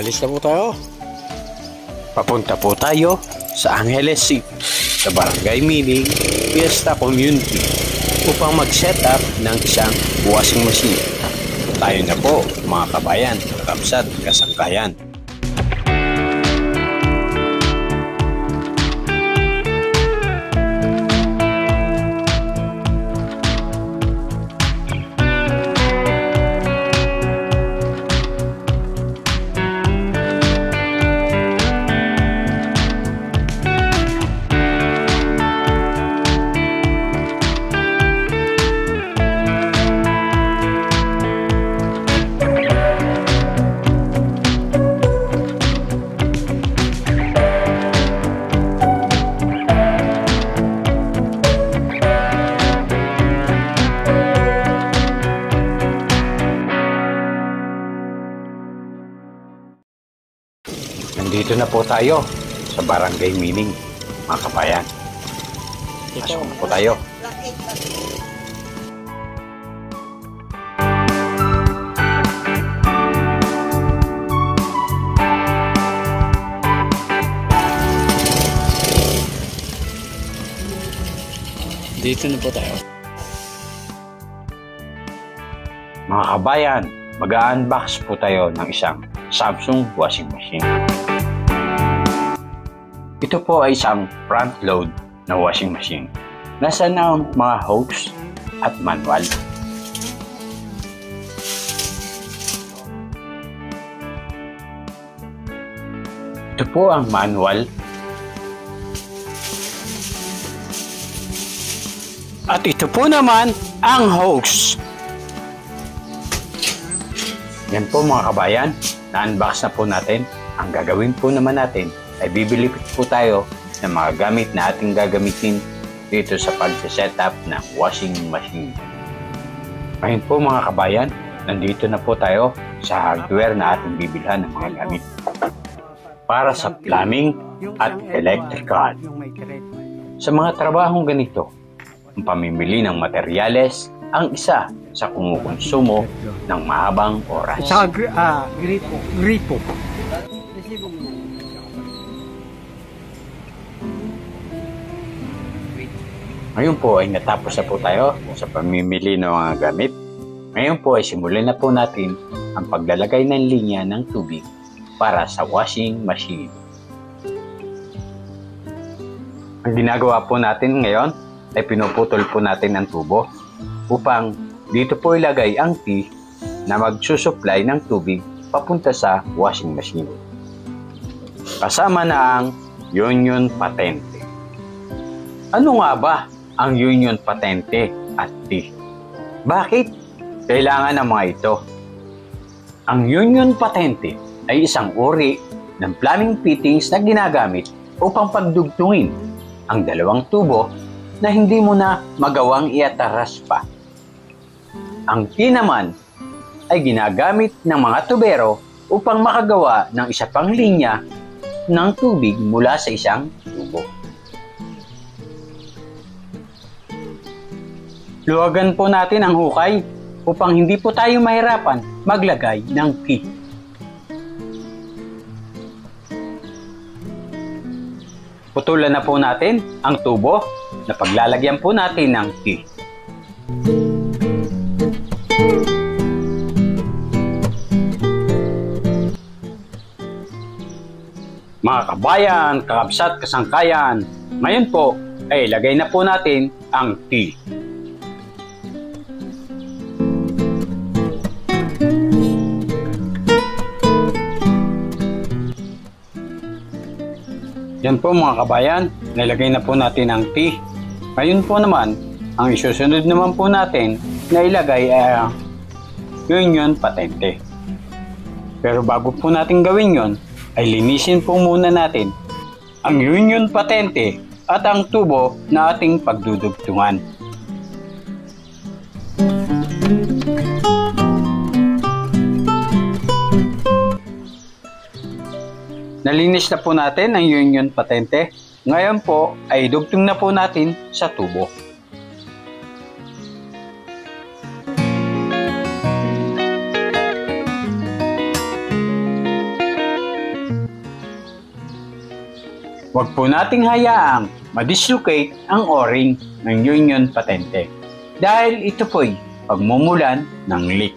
Alis na po tayo. Papunta po tayo sa Angeles City, sa Barangay Mining, Fiesta Community upang mag-set up ng isang washing machine. Tayo na po mga kabayan, kakabsat, kasangkayan. Nandito na po tayo sa Barangay Mining, mga kabayan. Pasok na po tayo. Dito na po tayo. Mga kabayan, mag-unbox po tayo ng isang Samsung washing machine. Ito po ay isang front load na washing machine. Nasa na mga hose at manual. Ito po ang manual. At ito po naman ang hose. Yan po mga kabayan, na-unbox na po natin. Ang gagawin po naman natin ay bibili po tayo ng mga gamit na ating gagamitin dito sa pag-setup ng washing machine. Ngayon po mga kabayan, nandito na po tayo sa hardware na ating bibilhan ng mga gamit para sa plumbing at electrical. Sa mga trabahong ganito, ang pamimili ng materyales ang isa sa kumukonsumo ng mahabang oras. Sa gripo. Ngayon po ay natapos na po tayo sa pamimili ng mga gamit. Ngayon po ay simulan na po natin ang paglalagay ng linya ng tubig para sa washing machine. Ang ginagawa po natin ngayon ay pinuputol po natin ang tubo upang dito po ilagay ang T na magsusupply ng tubig papunta sa washing machine. Kasama na ang union patente. Ano nga ba ang union patente at T? Bakit kailangan ng mga ito? Ang union patente ay isang uri ng plumbing fittings na ginagamit upang pagdugtungin ang dalawang tubo na hindi mo na magawang iataras pa. Ang T naman ay ginagamit ng mga tubero upang makagawa ng isa pang linya ng tubig mula sa isang tubo. Luwagan po natin ang hukay upang hindi po tayo mahirapan maglagay ng key. Putulan na po natin ang tubo na paglalagyan po natin ng key. Mga kabayan, kakabsat, kasangkayan, ngayon po ay ilagay na po natin ang key. Yan po mga kabayan, nilagay na po natin ang T. Ngayon po naman, ang isusunod naman po natin na ilagay ay union patente. Pero bago po natin gawin yon, ay linisin po muna natin ang union patente at ang tubo na ating pagdudugtungan. Nalinis na po natin ang union patente. Ngayon po ay dugtong na po natin sa tubo. Huwag po nating hayaang ma-dislocate ang o-ring ng union patente dahil ito po'y pagmumulan ng leak.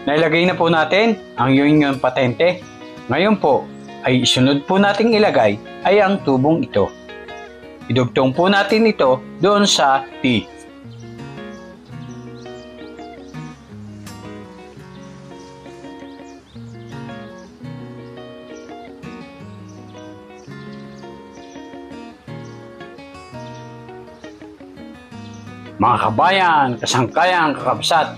Nailagay na po natin ang union patente. Ngayon po ay isunod po nating ilagay ay ang tubong ito. Idugtong po natin ito doon sa T. Mga kabayan, kasangkayan, kakabsat,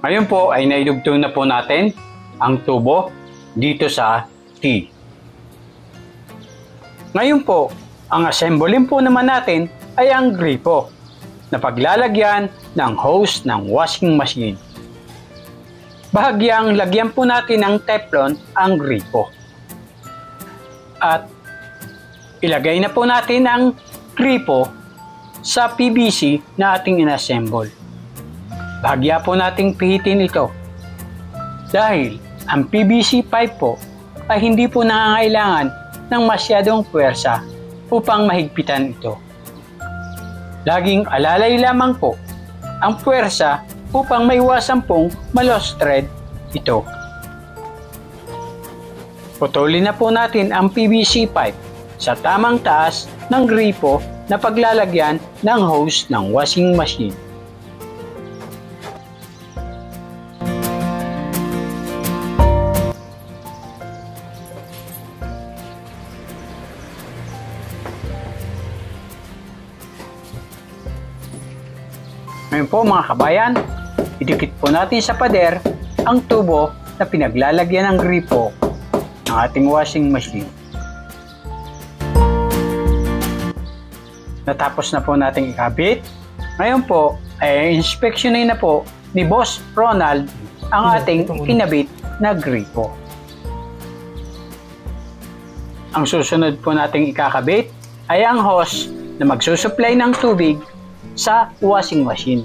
ngayon po ay naidugtong na po natin ang tubo dito sa T. Ngayon po, ang assembling po naman natin ay ang gripo na paglalagyan ng hose ng washing machine. Bahagyang lagyan po natin ng Teflon ang gripo. At ilagay na po natin ang gripo sa PVC na ating inassemble. Bahagya po nating pihitin ito dahil ang PVC pipe po ay hindi po nangangailangan ng masyadong puwersa upang mahigpitan ito. Laging alalay lamang po ang puwersa upang maiwasan pong ma-lost thread ito. Putulin na po natin ang PVC pipe sa tamang taas ng gripo na paglalagyan ng hose ng washing machine. Ngayon po mga kabayan, idikit po natin sa pader ang tubo na pinaglalagyan ng gripo ng ating washing machine. Natapos na po nating ikabit. Ngayon po ay inspeksyonin na po ni Boss Ronald ang ating kinabit na gripo. Ang susunod po nating ikakabit ay ang hose na magsusupply ng tubig sa washing machine.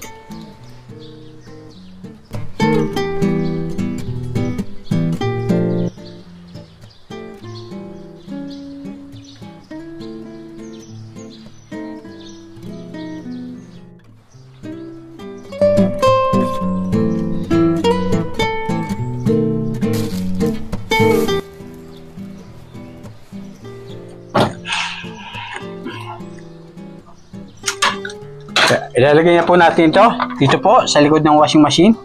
Ilalagay na po natin ito dito po sa likod ng washing machine.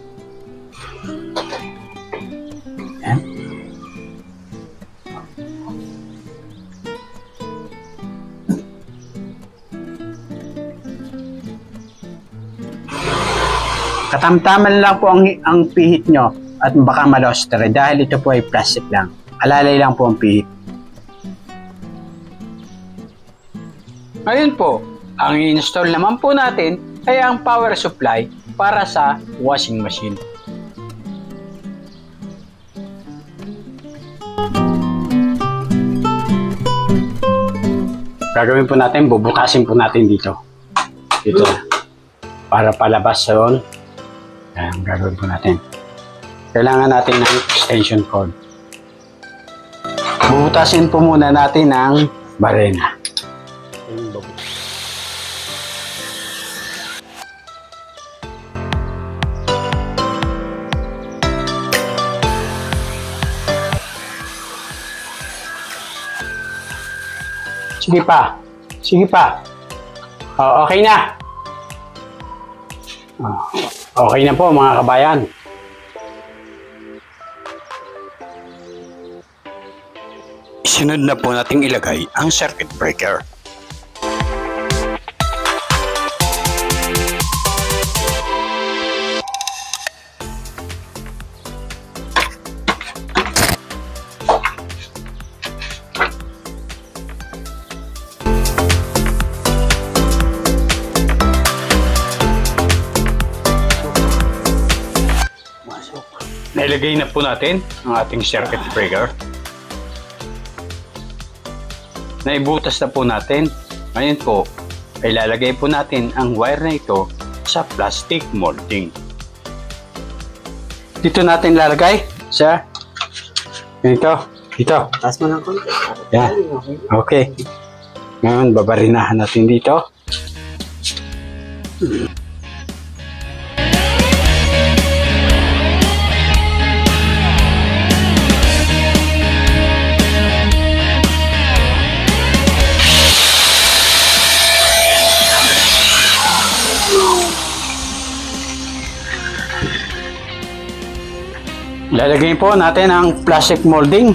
Ayan. Katamtaman lang po ang pihit nyo at baka ma-lost thread dahil ito po ay plastic lang. Alalay lang po ang pihit. Ngayon po, ang i-install naman po natin ay ang power supply para sa washing machine. Gagawin po natin, bubutasin po natin dito. Dito. Para palabas yun. Ayan, gagawin po natin. Kailangan natin ng extension cord. Bubutasin po muna natin ang barena. Sige pa. Sige pa. Oh, okay na. Oh, okay na po mga kabayan. Isunod na po nating ilagay ang circuit breaker. Nailagay na po natin ang ating circuit breaker. Naibutas na po natin. Ngayon po, ilalagay po natin ang wire na ito sa plastic molding. Dito natin lalagay sa dito. Taas mo ng konti. Yan. Okay. Ngayon, babarinahan natin dito. Lalagay po natin ang plastic molding.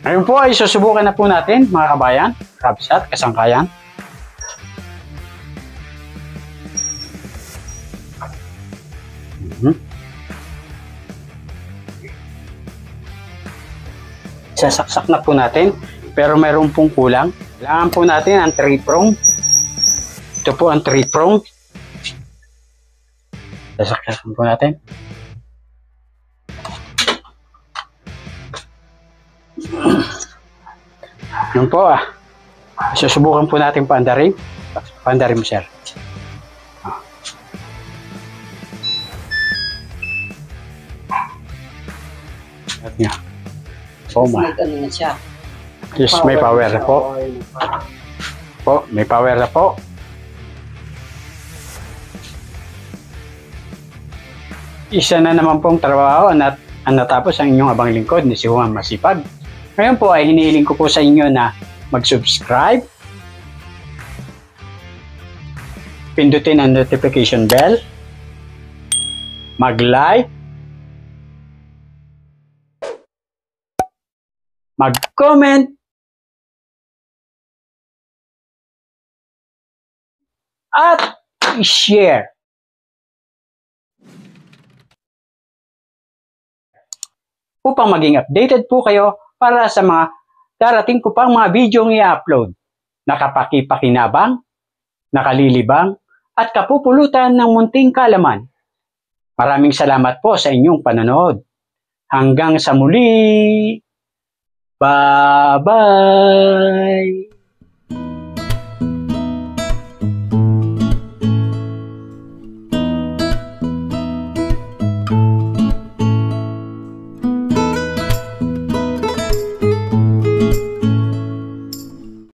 Ngayon po ay susubukan na po natin mga kabayan, kabsat, kasangkayan. Sasaksak na po natin, pero mayroon pong kulang. Kailangan po natin ang 3-prong. Ito po ang 3-prong. Sasaksak po natin. Yun po susubukan po natin paandarin. Paandarin mo, sir. At nga. Po, yes, may power na po. May power na po. Isa na naman pong trabaho ang natapos ang inyong abang lingkod ni si Juan Masipag. Ngayon po ay hinihiling ko po sa inyo na mag-subscribe, pindutin ang notification bell, mag-like, mag-comment, at i-share. Upang maging updated po kayo para sa mga darating ko pang mga video i-upload. Nakapaki-pakinabang, nakalilibang, at kapupulutan ng munting kalaman. Maraming salamat po sa inyong panonood. Hanggang sa muli! Bye-bye!